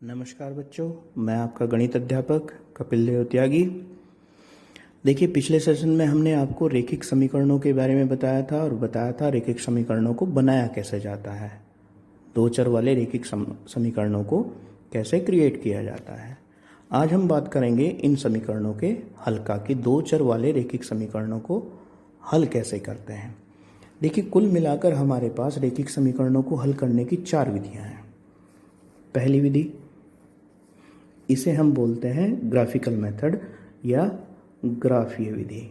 नमस्कार बच्चों, मैं आपका गणित अध्यापक कपिल देव त्यागी। देखिए, पिछले सेशन में हमने आपको रेखिक समीकरणों के बारे में बताया था और बताया था रेखिक समीकरणों को बनाया कैसे जाता है, दो चर वाले रेखिक समीकरणों को कैसे क्रिएट किया जाता है। आज हम बात करेंगे इन समीकरणों के हल का कि दो चर वाले रेखिक समीकरणों को हल कैसे करते हैं। देखिए, कुल मिलाकर हमारे पास रेखिक समीकरणों को हल करने की 4 विधियाँ हैं। पहली विधि, इसे हम बोलते हैं ग्राफिकल मेथड या ग्राफीय विधि।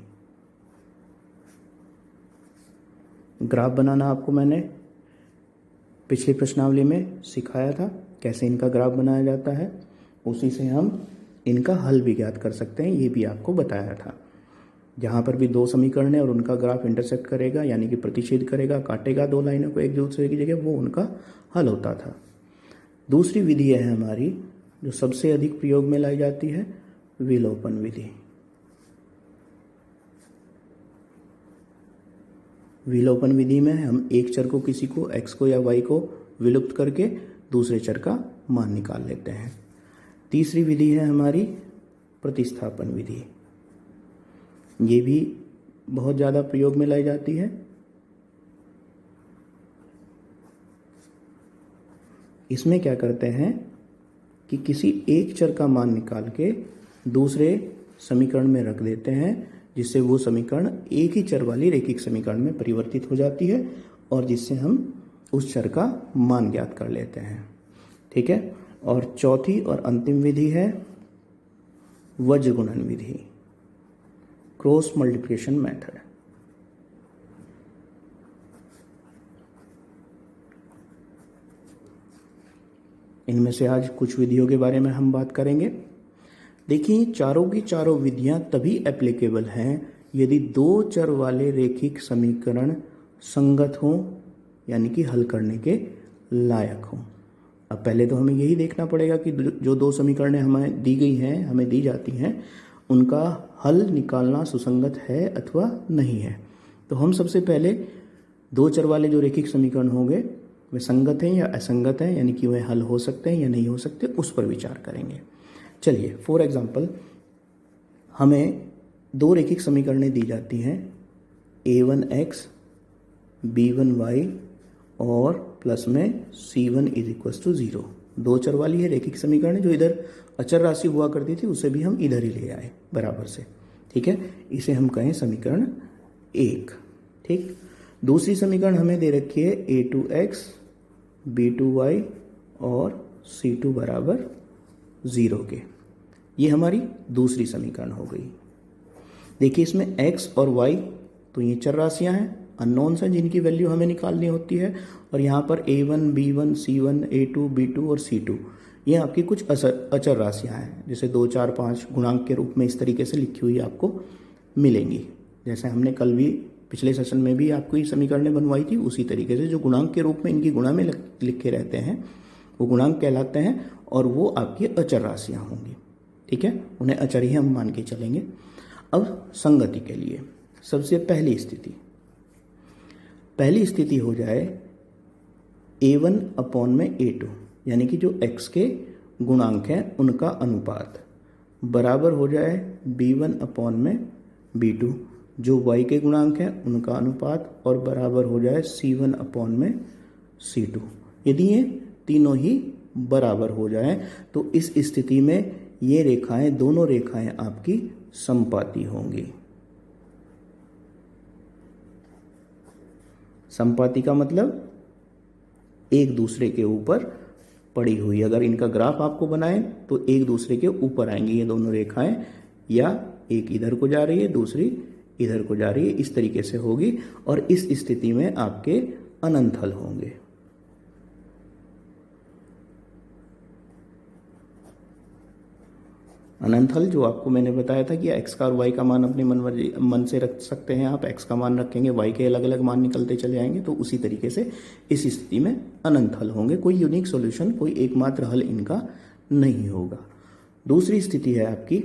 ग्राफ बनाना आपको मैंने पिछली प्रश्नावली में सिखाया था, कैसे इनका ग्राफ बनाया जाता है। उसी से हम इनका हल भी ज्ञात कर सकते हैं, ये भी आपको बताया था। जहाँ पर भी दो समीकरण है और उनका ग्राफ इंटरसेक्ट करेगा, यानी कि प्रतिच्छेद करेगा, काटेगा दो लाइनों को एक दूसरे की जगह, वो उनका हल होता था। दूसरी विधि है हमारी जो सबसे अधिक प्रयोग में लाई जाती है, विलोपन विधि। विलोपन विधि में हम एक चर को, किसी को x को या y को विलुप्त करके दूसरे चर का मान निकाल लेते हैं। तीसरी विधि है हमारी प्रतिस्थापन विधि। ये भी बहुत ज़्यादा प्रयोग में लाई जाती है। इसमें क्या करते हैं कि किसी एक चर का मान निकाल के दूसरे समीकरण में रख देते हैं, जिससे वो समीकरण एक ही चर वाली रेखिक समीकरण में परिवर्तित हो जाती है और जिससे हम उस चर का मान ज्ञात कर लेते हैं। ठीक है। और चौथी और अंतिम विधि है वज्रगुणन विधि, क्रॉस मल्टीप्लिकेशन मेथड। इनमें से आज कुछ विधियों के बारे में हम बात करेंगे। देखिए, चारों की चारों विधियां तभी एप्लीकेबल हैं यदि दो चर वाले रेखिक समीकरण संगत हों, यानी कि हल करने के लायक हों। अब पहले तो हमें यही देखना पड़ेगा कि जो दो समीकरणें हमें दी गई हैं, हमें दी जाती हैं, उनका हल निकालना सुसंगत है अथवा नहीं है। तो हम सबसे पहले दो चर वाले जो रेखिक समीकरण होंगे वे संगत हैं या असंगत हैं, यानी कि वे हल हो सकते हैं या नहीं हो सकते, उस पर विचार करेंगे। चलिए, फॉर एग्जांपल हमें दो रेखिक समीकरणें दी जाती हैं, a1x b1y और प्लस में c1 = 0। दो चर वाली है रेखिक समीकरण, जो इधर अचर राशि हुआ करती थी उसे भी हम इधर ही ले आए बराबर से। ठीक है, इसे हम कहें समीकरण 1। ठीक। दूसरी समीकरण हमें दे रखी है a2x b2y और c2 = 0 के। ये हमारी दूसरी समीकरण हो गई। देखिए, इसमें x और y तो ये चर राशियां हैं, अननोन्स हैं, जिनकी वैल्यू हमें निकालनी होती है। और यहाँ पर a1 b1 c1 a2 b2 और c2 ये आपकी कुछ अचर राशियां हैं, जैसे 2 4 5 गुणांक के रूप में इस तरीके से लिखी हुई आपको मिलेंगी। जैसे हमने कल भी पिछले सेशन में भी आपको ये समीकरणें बनवाई थी, उसी तरीके से जो गुणांक के रूप में इनकी गुणा में लिखे रहते हैं वो गुणांक कहलाते हैं और वो आपकी अचर राशियां होंगी। ठीक है, उन्हें अचर ही हम मान के चलेंगे। अब संगति के लिए सबसे पहली स्थिति हो जाए a1/a2, यानी कि जो x के गुणांक हैं उनका अनुपात बराबर हो जाए b1/b2, जो y के गुणांक हैं उनका अनुपात, और बराबर हो जाए c1/c2। यदि ये तीनों ही बराबर हो जाए तो इस स्थिति में ये रेखाएं, दोनों रेखाएं आपकी समपाती होंगी। समपाती का मतलब एक दूसरे के ऊपर पड़ी हुई। अगर इनका ग्राफ आपको बनाएं तो एक दूसरे के ऊपर आएंगी ये दोनों रेखाएं, या एक इधर को जा रही है, दूसरी इधर को जा रही है, इस तरीके से होगी। और इस स्थिति में आपके अनंत हल होंगे। अनंत हल जो आपको मैंने बताया था कि x का और y का मान अपने मन से रख सकते हैं आप। x का मान रखेंगे, y के अलग अलग मान निकलते चले आएंगे, तो उसी तरीके से इस स्थिति में अनंत हल होंगे। कोई यूनिक सॉल्यूशन, कोई एकमात्र हल इनका नहीं होगा। दूसरी स्थिति है आपकी,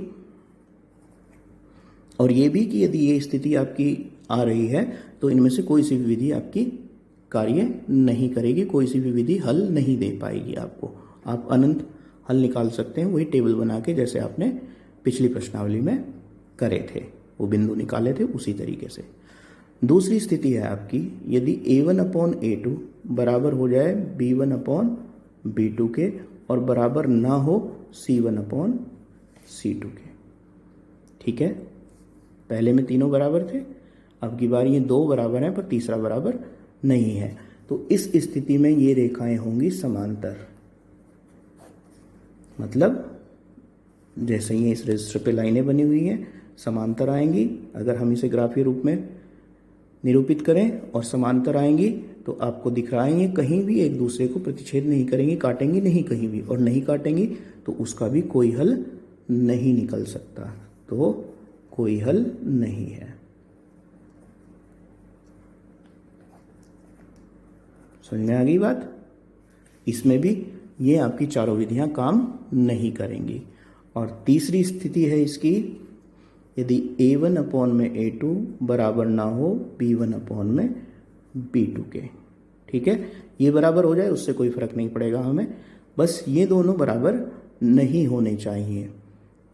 और ये भी कि यदि ये स्थिति आपकी आ रही है तो इनमें से कोई सी भी विधि आपकी कार्य नहीं करेगी, कोई सी भी विधि हल नहीं दे पाएगी आपको। आप अनंत हल निकाल सकते हैं, वही टेबल बना के जैसे आपने पिछली प्रश्नावली में करे थे, वो बिंदु निकाले थे उसी तरीके से। दूसरी स्थिति है आपकी, यदि a1/a2 बराबर हो जाए b1/b2 के और बराबर ना हो c1/c2 के। ठीक है, पहले में तीनों बराबर थे, अब की बार ये दो बराबर हैं पर तीसरा बराबर नहीं है, तो इस स्थिति में ये रेखाएं होंगी समांतर। मतलब जैसे ही इस रजिस्टर पे लाइनें बनी हुई हैं समांतर आएंगी, अगर हम इसे ग्राफीय रूप में निरूपित करें और समांतर आएंगी तो आपको दिख रहा है ये कहीं भी एक दूसरे को प्रतिच्छेद नहीं करेंगी, काटेंगी नहीं कहीं भी, और नहीं काटेंगी तो उसका भी कोई हल नहीं निकल सकता, तो कोई हल नहीं है। समझ में आ गई बात? इसमें भी ये आपकी चारों विधियां काम नहीं करेंगी। और तीसरी स्थिति है इसकी, यदि a1/a2 बराबर ना हो b1/b2 के। ठीक है, ये बराबर हो जाए उससे कोई फर्क नहीं पड़ेगा हमें, बस ये दोनों बराबर नहीं होने चाहिए।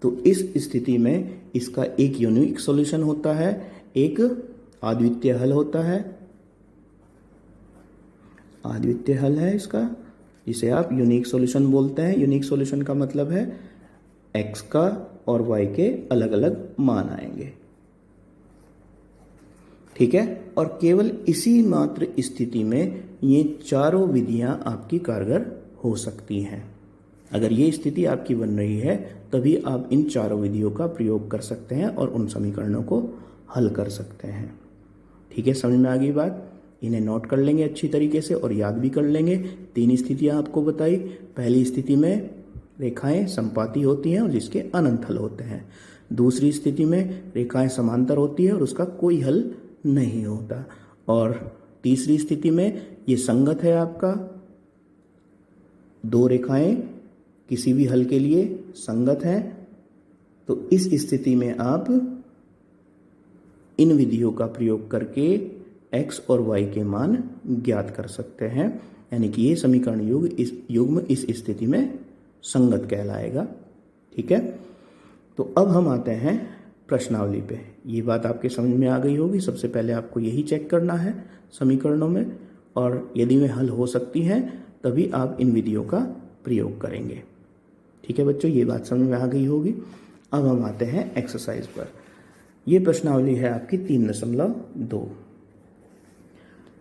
तो इस स्थिति में इसका एक यूनिक सॉल्यूशन होता है, एक अद्वितीय हल होता है, अद्वितीय हल है इसका, जिसे आप यूनिक सॉल्यूशन बोलते हैं। यूनिक सॉल्यूशन का मतलब है x का और y के अलग अलग मान आएंगे। ठीक है, और केवल इसी मात्र स्थिति में ये चारों विधियां आपकी कारगर हो सकती हैं। अगर ये स्थिति आपकी बन रही है तभी आप इन चारों विधियों का प्रयोग कर सकते हैं और उन समीकरणों को हल कर सकते हैं। ठीक है, समझ में आ गई बात? इन्हें नोट कर लेंगे अच्छी तरीके से और याद भी कर लेंगे। तीन स्थितियां आपको बताई। पहली स्थिति में रेखाएं संपाती होती हैं और जिसके अनंत हल होते हैं। दूसरी स्थिति में रेखाएं समांतर होती है और उसका कोई हल नहीं होता। और तीसरी स्थिति में ये संगत है आपका, दो रेखाएं किसी भी हल के लिए संगत हैं, तो इस स्थिति में आप इन विधियों का प्रयोग करके x और y के मान ज्ञात कर सकते हैं, यानी कि ये समीकरण युग्म इस स्थिति में संगत कहलाएगा। ठीक है, तो अब हम आते हैं प्रश्नावली पे। ये बात आपके समझ में आ गई होगी। सबसे पहले आपको यही चेक करना है समीकरणों में, और यदि वे हल हो सकती हैं तभी आप इन विधियों का प्रयोग करेंगे। ठीक है बच्चों, ये बात समझ में आ गई होगी। अब हम आते हैं एक्सरसाइज पर। ये प्रश्नावली है आपकी 3.2।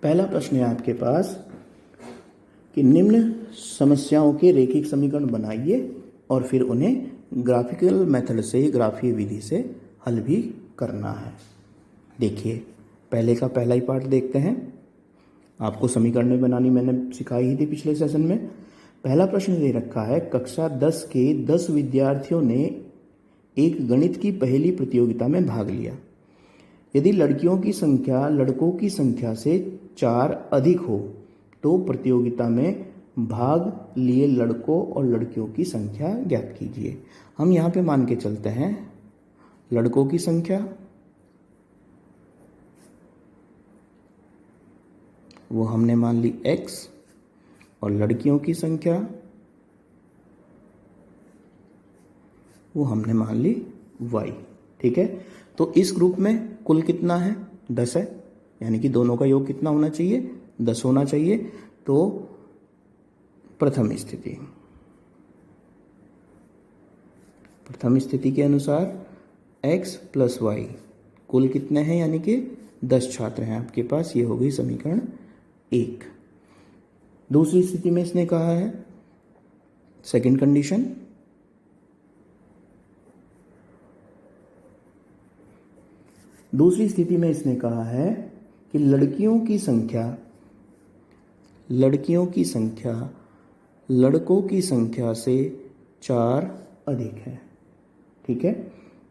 पहला प्रश्न है आपके पास कि निम्न समस्याओं के रेखिक समीकरण बनाइए और फिर उन्हें ग्राफिकल मेथड से, ग्राफीय विधि से हल भी करना है। देखिए, पहले का पहला ही पार्ट देखते हैं। आपको समीकरण बनानी मैंने सिखाई ही थी पिछले सेशन में। पहला प्रश्न दे रखा है, कक्षा 10 के 10 विद्यार्थियों ने एक गणित की पहेली प्रतियोगिता में भाग लिया। यदि लड़कियों की संख्या लड़कों की संख्या से 4 अधिक हो तो प्रतियोगिता में भाग लिए लड़कों और लड़कियों की संख्या ज्ञात कीजिए। हम यहाँ पे मान के चलते हैं लड़कों की संख्या, वो हमने मान ली x, और लड़कियों की संख्या वो हमने मान ली y। ठीक है, तो इस ग्रुप में कुल कितना है? 10 है, यानी कि दोनों का योग कितना होना चाहिए? 10 होना चाहिए। तो प्रथम स्थिति के अनुसार x प्लस y कुल कितने हैं, यानी कि 10 छात्र हैं आपके पास। ये हो गई समीकरण 1। दूसरी स्थिति में इसने कहा है, सेकंड कंडीशन, दूसरी स्थिति में इसने कहा है कि लड़कियों की संख्या लड़कों की संख्या से 4 अधिक है। ठीक है,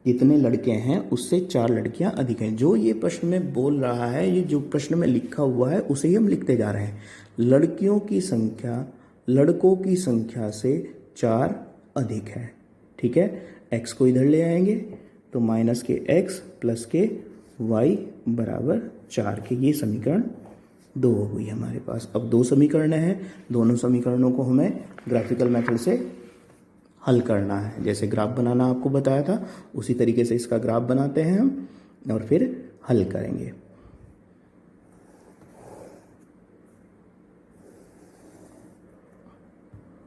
जितने लड़के हैं उससे 4 लड़कियां अधिक हैं। जो ये प्रश्न में बोल रहा है, ये जो प्रश्न में लिखा हुआ है उसे ही हम लिखते जा रहे हैं। लड़कियों की संख्या लड़कों की संख्या से 4 अधिक है। ठीक है, x को इधर ले आएंगे तो माइनस के x प्लस के y बराबर 4 के। ये समीकरण 2 हो गई हमारे पास। अब 2 समीकरण हैं, दोनों समीकरणों को हमें ग्राफिकल मेथड से हल करना है। जैसे ग्राफ बनाना आपको बताया था उसी तरीके से इसका ग्राफ बनाते हैं हम और फिर हल करेंगे।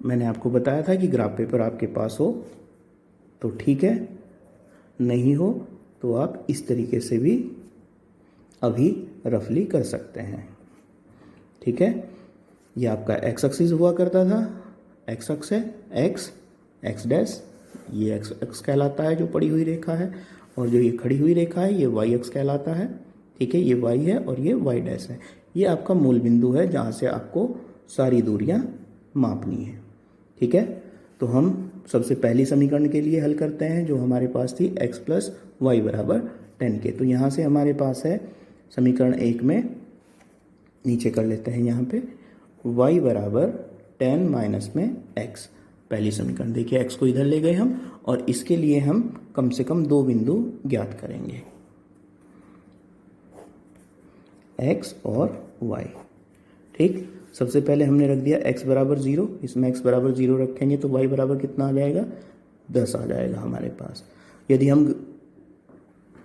मैंने आपको बताया था कि ग्राफ पेपर आपके पास हो तो ठीक है, नहीं हो तो आप इस तरीके से भी अभी रफली कर सकते हैं। ठीक है, ये आपका एक्स एक्सिस हुआ करता था, एक्स अक्स है, एक्स डैश, ये एक्स अक्स कहलाता है जो पड़ी हुई रेखा है, और जो ये खड़ी हुई रेखा है ये वाई अक्स कहलाता है। ठीक है, ये वाई है और ये वाई डैश है। ये आपका मूल बिंदु है जहाँ से आपको सारी दूरियां मापनी है। ठीक है, तो हम सबसे पहली समीकरण के लिए हल करते हैं जो हमारे पास थी x प्लस वाई बराबर 10 के। तो यहाँ से हमारे पास है समीकरण 1 में, नीचे कर लेते हैं यहाँ पे y बराबर 10 माइनस में x। पहली समीकरण देखिए, x को इधर ले गए हम और इसके लिए हम कम से कम 2 बिंदु ज्ञात करेंगे, x और y। ठीक, सबसे पहले हमने रख दिया x बराबर 0, इसमें x बराबर 0 रखेंगे तो y बराबर कितना आ जाएगा, 10 आ जाएगा हमारे पास। यदि हम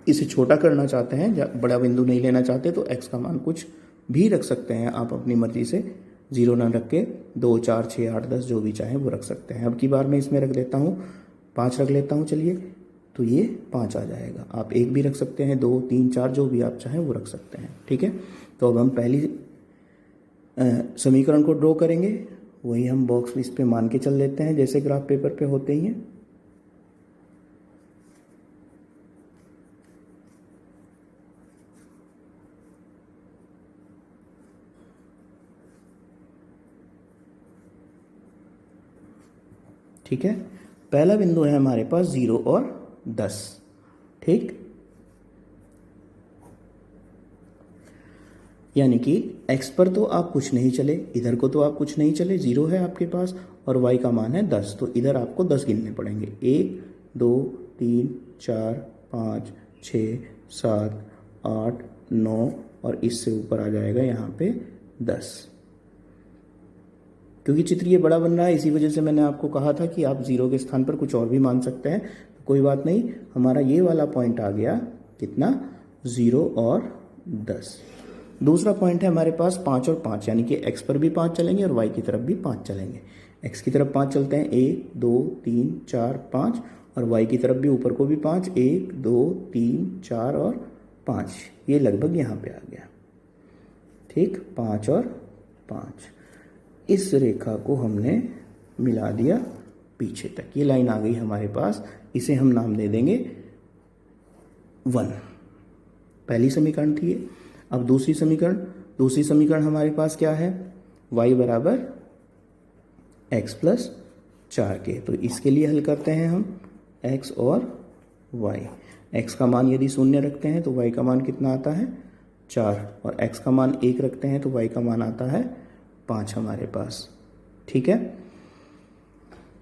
इसे छोटा करना चाहते हैं, बड़ा बिंदु नहीं लेना चाहते, तो x का मान कुछ भी रख सकते हैं आप अपनी मर्जी से, 0 ना रख के 2, 4, 6, 8, 10 जो भी चाहें वो रख सकते हैं। अब की बार मैं इसमें रख देता हूँ 5 रख लेता हूँ, चलिए, तो ये 5 आ जाएगा। आप 1 भी रख सकते हैं, 2, 3, 4 जो भी आप चाहें वो रख सकते हैं। ठीक है, तो अब हम पहली समीकरण को ड्रॉ करेंगे, वही हम बॉक्स इस पे मान के चल लेते हैं जैसे ग्राफ पेपर पे होते ही हैं। ठीक है, पहला बिंदु है हमारे पास 0 और 10। ठीक, यानी कि x पर तो आप कुछ नहीं चले, इधर को तो आप कुछ नहीं चले, 0 है आपके पास और y का मान है 10, तो इधर आपको 10 गिनने पड़ेंगे। 1, 2, 3, 4, 5, 6, 7, 8, 9 और इससे ऊपर आ जाएगा यहाँ पे 10। क्योंकि चित्र ये बड़ा बन रहा है इसी वजह से मैंने आपको कहा था कि आप 0 के स्थान पर कुछ और भी मान सकते हैं। कोई बात नहीं, हमारा ये वाला पॉइंट आ गया कितना, 0 और 10। दूसरा पॉइंट है हमारे पास 5 और 5, यानी कि x पर भी 5 चलेंगे और y की तरफ भी 5 चलेंगे। x की तरफ 5 चलते हैं, 1, 2, 3, 4, 5, और y की तरफ भी ऊपर को भी 5, 1, 2, 3, 4 और 5। ये लगभग यहाँ पे आ गया। ठीक, 5 और 5, इस रेखा को हमने मिला दिया पीछे तक, ये लाइन आ गई हमारे पास, इसे हम नाम दे देंगे 1। पहली समीकरण थी ये। अब दूसरी समीकरण हमारे पास क्या है, y बराबर x प्लस 4 के। तो इसके लिए हल करते हैं हम x और y। x का मान यदि 0 रखते हैं तो y का मान कितना आता है, 4, और x का मान 1 रखते हैं तो y का मान आता है 5 हमारे पास। ठीक है,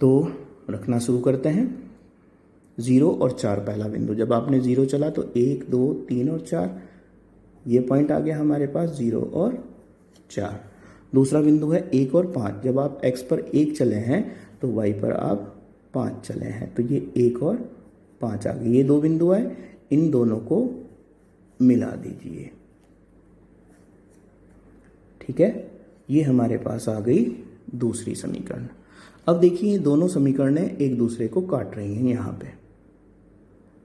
तो रखना शुरू करते हैं। 0 और 4 पहला बिंदु, जब आपने 0 चला तो 1, 2, 3 और 4, ये पॉइंट आ गया हमारे पास 0 और 4। दूसरा बिंदु है 1 और 5, जब आप x पर 1 चले हैं तो y पर आप 5 चले हैं, तो ये 1 और 5 आ गए। ये 2 बिंदु है, इन दोनों को मिला दीजिए। ठीक है, ये हमारे पास आ गई दूसरी समीकरण। अब देखिए ये दोनों समीकरणें एक दूसरे को काट रही हैं यहाँ पे।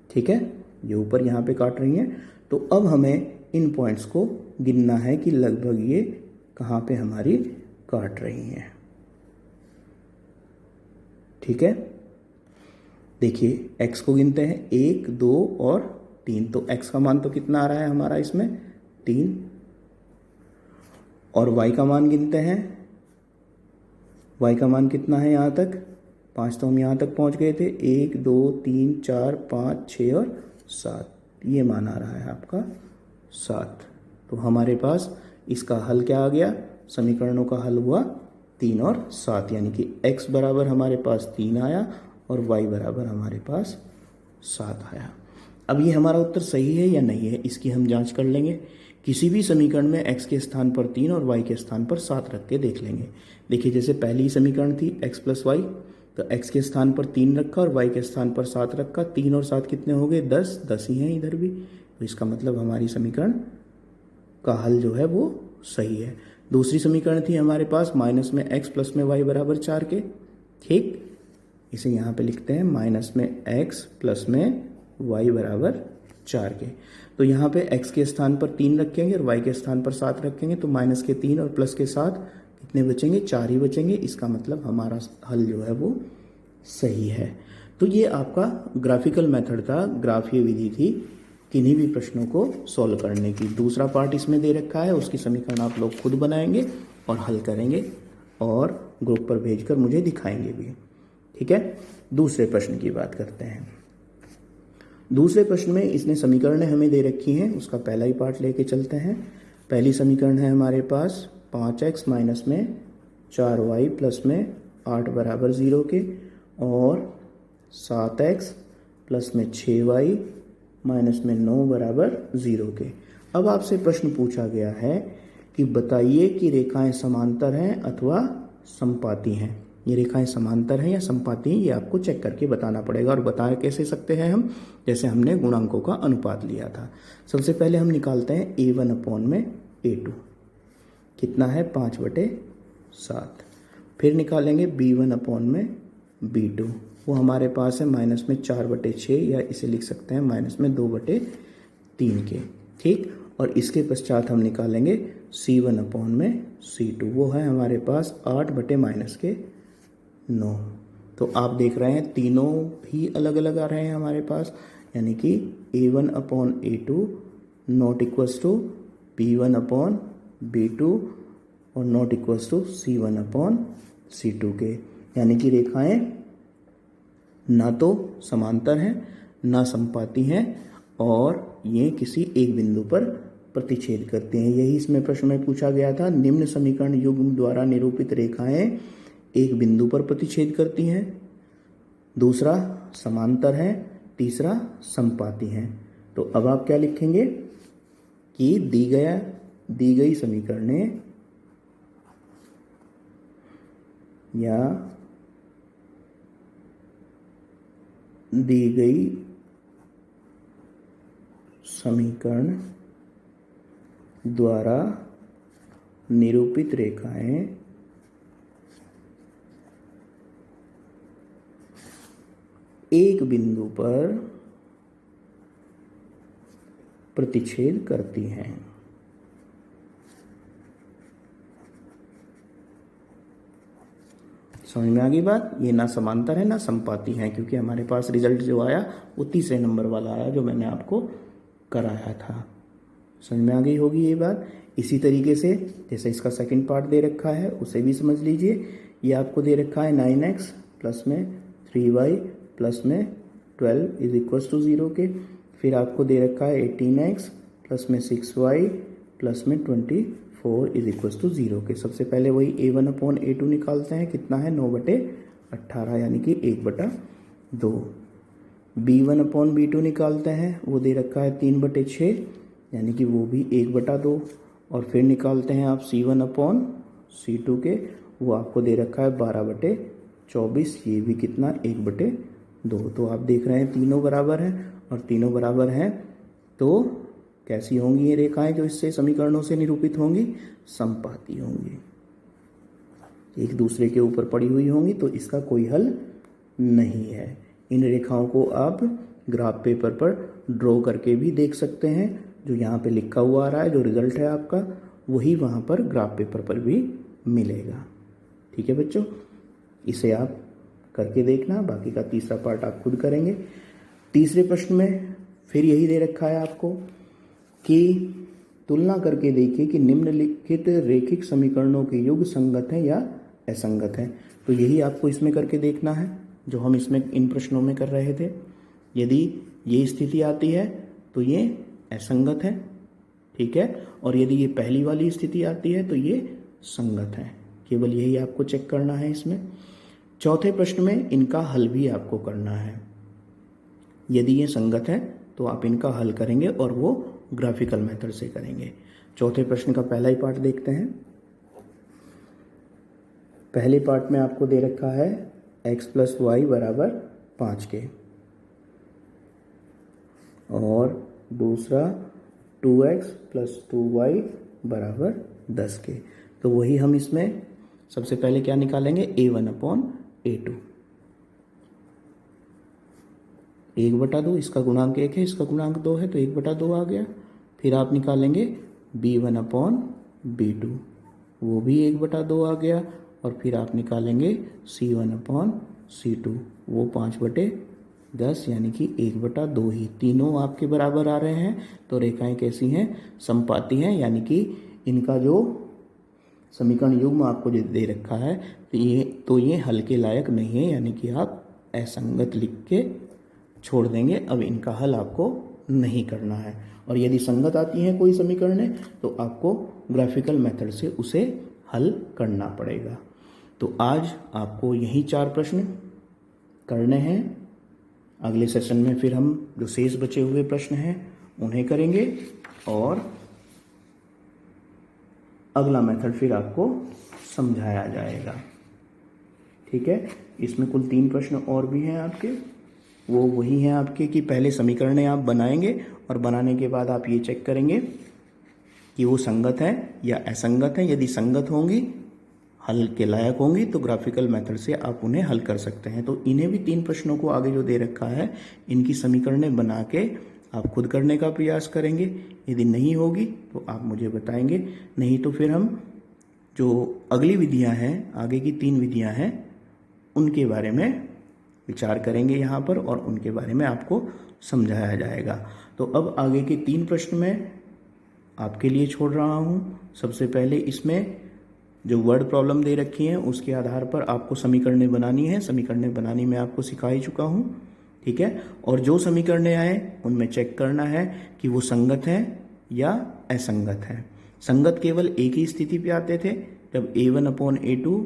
ठीक है, ये ऊपर यहाँ पे काट रही हैं, तो अब हमें इन पॉइंट्स को गिनना है कि लगभग ये कहाँ पे हमारी काट रही हैं। ठीक है, देखिए x को गिनते हैं, 1, 2 और 3, तो x का मान तो कितना आ रहा है हमारा इसमें, 3, और y का मान गिनते हैं, y का मान कितना है यहाँ तक, 5, तो हम यहाँ तक पहुँच गए थे, 1, 2, 3, 4, 5, 6 और 7, ये मान आ रहा है आपका 7। तो हमारे पास इसका हल क्या आ गया, समीकरणों का हल हुआ 3 और 7, यानी कि x बराबर हमारे पास 3 आया और y बराबर हमारे पास 7 आया। अब ये हमारा उत्तर सही है या नहीं है इसकी हम जांच कर लेंगे। किसी भी समीकरण में x के स्थान पर 3 और y के स्थान पर 7 रख के देख लेंगे। देखिए जैसे पहली समीकरण थी x प्लस वाई, तो x के स्थान पर 3 रखा और y के स्थान पर 7 रखा। 3 और 7 कितने हो गए? 10। 10 ही हैं इधर भी, तो इसका मतलब हमारी समीकरण का हल जो है वो सही है। दूसरी समीकरण थी हमारे पास माइनस में x प्लस में y बराबर 4 के। ठीक, इसे यहाँ पे लिखते हैं माइनस में x प्लस में y बराबर 4 के। तो यहाँ पे x के स्थान पर 3 रखेंगे और y के स्थान पर 7 रखेंगे, तो माइनस के 3 और प्लस के 7 कितने बचेंगे? 4 ही बचेंगे। इसका मतलब हमारा हल जो है वो सही है। तो ये आपका ग्राफिकल मेथड था, ग्राफीय विधि थी किन्हीं भी प्रश्नों को सॉल्व करने की। दूसरा पार्ट इसमें दे रखा है, उसकी समीकरण आप लोग खुद बनाएंगे और हल करेंगे और ग्रुप पर भेजकर मुझे दिखाएंगे भी। ठीक है, दूसरे प्रश्न की बात करते हैं। दूसरे प्रश्न में इसने समीकरणें हमें दे रखी हैं, उसका पहला ही पार्ट लेके चलते हैं। पहली समीकरण है हमारे पास 5x माइनस में 4y प्लस में 8 बराबर 0 के, और 7x प्लस में 6y माइनस में 9 बराबर 0 के। अब आपसे प्रश्न पूछा गया है कि बताइए कि रेखाएं समांतर हैं अथवा समपाती हैं। ये रेखाएं समांतर हैं या समपाती हैं, ये आपको चेक करके बताना पड़ेगा। और बता कैसे सकते हैं हम? जैसे हमने गुणांकों का अनुपात लिया था। सबसे पहले हम निकालते हैं a1 अपॉन में a2, कितना है? 5/7। फिर निकालेंगे b1 अपॉन में b2, वो हमारे पास है माइनस में 4/6, या इसे लिख सकते हैं माइनस में 2/3 के। ठीक, और इसके पश्चात हम निकालेंगे c1 अपॉन में c2, वो है हमारे पास 8/-9। तो आप देख रहे हैं तीनों भी अलग अलग आ रहे हैं हमारे पास, यानी कि a1 upon a2 not equals to b1 upon b2 और not equals to c1 upon c2 के। यानी कि रेखाएं ना तो समांतर हैं ना समपाती हैं और ये किसी एक बिंदु पर प्रतिच्छेद करते हैं। यही इसमें प्रश्न में पूछा गया था। निम्न समीकरण युग्म द्वारा निरूपित रेखाएं एक बिंदु पर प्रतिच्छेद करती हैं, दूसरा समांतर है, तीसरा समपाती हैं। तो अब आप क्या लिखेंगे कि दी गई समीकरणें या दी गई समीकरण द्वारा निरूपित रेखाएं एक बिंदु पर प्रतिच्छेद करती हैं। समझ में आ गई बात? ये ना समांतर है ना समपाती हैं, क्योंकि हमारे पास रिजल्ट जो आया वो तीसरे नंबर वाला आया जो मैंने आपको कराया था। समझ में आ गई होगी ये बात। इसी तरीके से जैसे इसका सेकंड पार्ट दे रखा है उसे भी समझ लीजिए। ये आपको दे रखा है 9x प्लस में 3y प्लस में 12 इज इक्वल्स टू 0 के। फिर आपको दे रखा है 18x प्लस में 6y प्लस में 24 इज इक्वल्स टू 0 के। सबसे पहले वही a1 अपॉन a2 निकालते हैं, कितना है 9/18 यानी कि 1/2। b1 अपॉन b2 निकालते हैं, वो दे रखा है 3/6 यानी कि वो भी 1/2। और फिर निकालते हैं आप c1 अपॉन c2 के, वो आपको दे रखा है 12/24, ये भी कितना 1/2। तो आप देख रहे हैं तीनों बराबर हैं, और तीनों बराबर हैं तो कैसी होंगी ये रेखाएं जो इससे समीकरणों से निरूपित होंगी? समपाती होंगी, एक दूसरे के ऊपर पड़ी हुई होंगी, तो इसका कोई हल नहीं है। इन रेखाओं को आप ग्राफ पेपर पर ड्रॉ करके भी देख सकते हैं। जो यहाँ पे लिखा हुआ आ रहा है, जो रिजल्ट है आपका, वही वहाँ पर ग्राफ पेपर पर भी मिलेगा। ठीक है बच्चों, इसे आप करके देखना, बाकी का तीसरा पार्ट आप खुद करेंगे। तीसरे प्रश्न में फिर यही दे रखा है आपको कि तुलना करके देखिए कि निम्नलिखित रेखिक समीकरणों के युग संगत हैं या असंगत हैं। तो यही आपको इसमें करके देखना है जो हम इसमें इन प्रश्नों में कर रहे थे। यदि ये स्थिति आती है तो ये असंगत है, ठीक है, और यदि ये पहली वाली स्थिति आती है तो ये संगत है। केवल यही आपको चेक करना है इसमें। चौथे प्रश्न में इनका हल भी आपको करना है। यदि ये संगत है तो आप इनका हल करेंगे और वो ग्राफिकल मेथड से करेंगे। चौथे प्रश्न का पहला ही पार्ट देखते हैं। पहले पार्ट में आपको दे रखा है x प्लस वाई बराबर 5 के, और दूसरा 2x प्लस 2y बराबर 10 के। तो वही हम इसमें सबसे पहले क्या निकालेंगे, a1 अपॉन a2। 1/2, इसका गुणांक 1 है, इसका गुणांक 2 है, तो 1/2 आ गया। फिर आप निकालेंगे b1 अपॉन b2, वो भी 1/2 आ गया। और फिर आप निकालेंगे c1 अपॉन c2, वो 5/10 यानी कि 1/2 ही। तीनों आपके बराबर आ रहे हैं, तो रेखाएं कैसी हैं, समपाती हैं, यानी कि इनका जो समीकरण युग्म आपको जो दे रखा है तो ये हल के लायक नहीं है, यानी कि आप असंगत लिख के छोड़ देंगे। अब इनका हल आपको नहीं करना है। और यदि संगत आती है कोई समीकरण तो आपको ग्राफिकल मेथड से उसे हल करना पड़ेगा। तो आज आपको यही 4 प्रश्न करने हैं। अगले सेशन में फिर हम जो शेष बचे हुए प्रश्न हैं उन्हें करेंगे, और अगला मेथड फिर आपको समझाया जाएगा। ठीक है, इसमें कुल 3 प्रश्न और भी हैं आपके, वो वही हैं आपके कि पहले समीकरणें आप बनाएंगे और बनाने के बाद आप ये चेक करेंगे कि वो संगत है या असंगत है। यदि संगत होंगी, हल के लायक होंगी, तो ग्राफिकल मेथड से आप उन्हें हल कर सकते हैं। तो इन्हें भी 3 प्रश्नों को आगे जो दे रखा है, इनकी समीकरणें बना के आप खुद करने का प्रयास करेंगे। यदि नहीं होगी तो आप मुझे बताएंगे, नहीं तो फिर हम जो अगली विधियां हैं, आगे की 3 विधियां हैं, उनके बारे में विचार करेंगे यहाँ पर, और उनके बारे में आपको समझाया जाएगा। तो अब आगे के 3 प्रश्न में आपके लिए छोड़ रहा हूँ। सबसे पहले इसमें जो वर्ड प्रॉब्लम दे रखी है उसके आधार पर आपको समीकरणें बनानी है। समीकरणें बनानी मैं आपको सिखा ही चुका हूँ, ठीक है। और जो समीकरणें आए उनमें चेक करना है कि वो संगत हैं या असंगत हैं। संगत केवल एक ही स्थिति पे आते थे, जब a1 अपॉन a2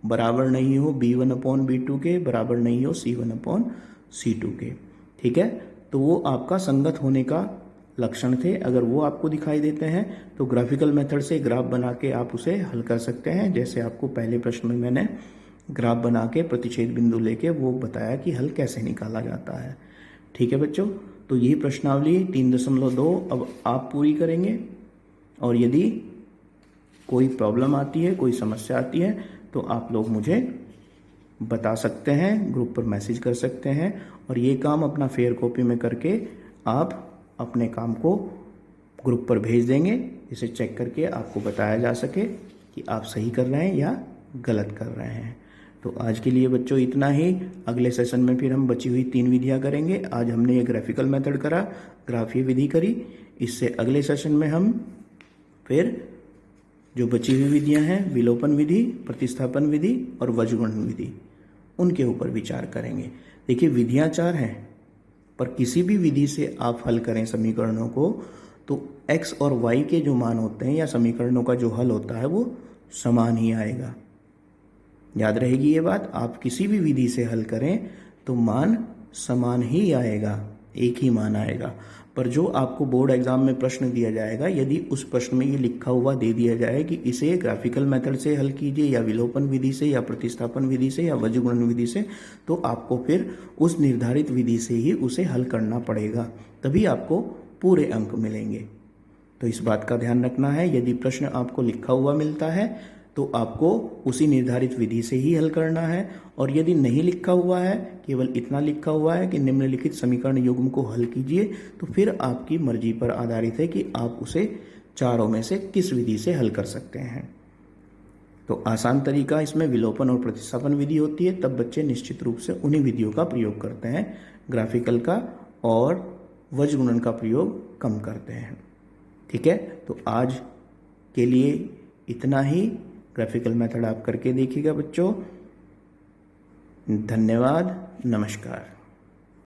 बराबर नहीं हो b1 अपॉन b2 के, बराबर नहीं हो c1 अपॉन c2 के, ठीक है। तो वो आपका संगत होने का लक्षण थे। अगर वो आपको दिखाई देते हैं तो ग्राफिकल मेथड से ग्राफ बना के आप उसे हल कर सकते हैं। जैसे आपको पहले प्रश्न में मैंने ग्राफ बना के प्रतिच्छेद बिंदु लेके वो बताया कि हल कैसे निकाला जाता है, ठीक है बच्चों। तो यही प्रश्नावली 3.2 अब आप पूरी करेंगे, और यदि कोई प्रॉब्लम आती है, कोई समस्या आती है, तो आप लोग मुझे बता सकते हैं, ग्रुप पर मैसेज कर सकते हैं। और ये काम अपना फेयर कॉपी में करके आप अपने काम को ग्रुप पर भेज देंगे, इसे चेक करके आपको बताया जा सके कि आप सही कर रहे हैं या गलत कर रहे हैं। तो आज के लिए बच्चों इतना ही। अगले सेशन में फिर हम बची हुई 3 विधियां करेंगे। आज हमने ये ग्राफिकल मेथड करा, ग्राफीय विधि करी। इससे अगले सेशन में हम फिर जो बची हुई विधियां हैं, विलोपन विधि, प्रतिस्थापन विधि और वज्रगुणन विधि, उनके ऊपर विचार करेंगे। देखिए विधियां 4 हैं, पर किसी भी विधि से आप हल करें समीकरणों को तो x और y के जो मान होते हैं या समीकरणों का जो हल होता है वो समान ही आएगा। याद रहेगी ये बात, आप किसी भी विधि से हल करें तो मान समान ही आएगा, एक ही मान आएगा। पर जो आपको बोर्ड एग्जाम में प्रश्न दिया जाएगा, यदि उस प्रश्न में ये लिखा हुआ दे दिया जाए कि इसे ग्राफिकल मेथड से हल कीजिए या विलोपन विधि से या प्रतिस्थापन विधि से या वज्रगुणन विधि से, तो आपको फिर उस निर्धारित विधि से ही उसे हल करना पड़ेगा, तभी आपको पूरे अंक मिलेंगे। तो इस बात का ध्यान रखना है, यदि प्रश्न आपको लिखा हुआ मिलता है तो आपको उसी निर्धारित विधि से ही हल करना है। और यदि नहीं लिखा हुआ है, केवल इतना लिखा हुआ है कि निम्नलिखित समीकरण युग्म को हल कीजिए, तो फिर आपकी मर्जी पर आधारित है कि आप उसे चारों में से किस विधि से हल कर सकते हैं। तो आसान तरीका इसमें विलोपन और प्रतिस्थापन विधि होती है, तब बच्चे निश्चित रूप से उन्हीं विधियों का प्रयोग करते हैं, ग्राफिकल का और वज्रगुणन का प्रयोग कम करते हैं। ठीक है, तो आज के लिए इतना ही। ग्राफिकल मेथड आप करके देखिएगा बच्चों। धन्यवाद, नमस्कार।